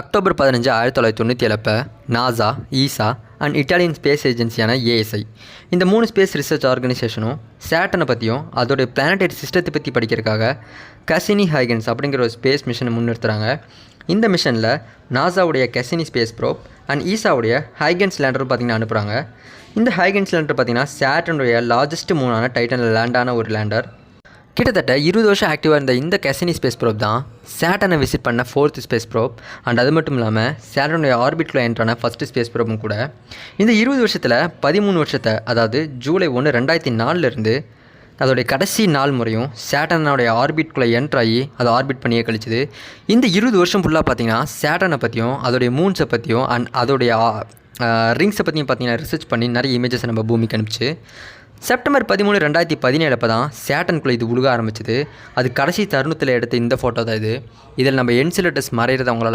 October 15, 1997 அப்போ NASA, ESA and Italian space ஏஜென்சியான ASI இந்த 3 ஸ்பேஸ் ரிசர்ச் ஆர்கனைசேஷனும் சேட்டனை பற்றியும் அதோடைய பிளானட்டரி சிஸ்டத்தை பற்றி படிக்கிறதுக்காக கசினி-ஹைகன்ஸ் அப்படிங்கிற ஒரு ஸ்பேஸ் மிஷனை முன்னிறுத்துகிறாங்க. இந்த மிஷனில் நாசாவுடைய கசினி ஸ்பேஸ் ப்ரோப் அண்ட் ஈசாவுடைய ஹைகன்ஸ் லேண்டர் பார்த்திங்கன்னா அனுப்புகிறாங்க. இந்த ஹைகன்ஸ் லேண்டர் பார்த்திங்கன்னா சேட்டனுடைய லார்ஜஸ்ட் மூணான டைட்டனில் லேண்டான ஒரு லேண்டர். கிட்டத்தட்ட 20 வருஷம் ஆக்டிவாக இருந்த இந்த கசினி ஸ்பேஸ் ப்ரோப் தான் சேட்டனை விசிட் பண்ண 4th ஸ்பேஸ் ப்ரோப் அண்ட் அது மட்டும் இல்லாமல் சேட்டனுடைய ஆர்பிட்டில் என்ட்ரான ஃபஸ்ட்டு ஸ்பேஸ் ப்ரோப்பும் கூட. இந்த 20 வருஷத்தில் 13 வருஷத்தை, அதாவது ஜூலை 1, 2004 அதோடைய கடைசி நாள் முறையும் சேட்டனோடைய ஆர்பிட்குள்ளே என்ட்ராகி அதை ஆர்பிட் பண்ணியே கழிச்சுது. இந்த 20 வருஷம் ஃபுல்லாக பார்த்திங்கன்னா சேட்டனை பற்றியும் அதோடைய மூன்ஸை பற்றியும் அண்ட் அதோடைய ரிங்ஸை பற்றியும் பார்த்திங்கன்னா ரிசர்ச் பண்ணி நிறைய இமேஜஸ் நம்ம பூமிக்கு அனுப்பிச்சு. செப்டம்பர் 13, 2017 அப்போ தான் சேட்டனுக்குள்ளே இது உழுக ஆரம்பிச்சிது. அது கடைசி தருணத்தில் எடுத்த இந்த ஃபோட்டோ தான் இது. இதில் நம்ம என்சிலட்டஸ் மறைகிறத அவங்களால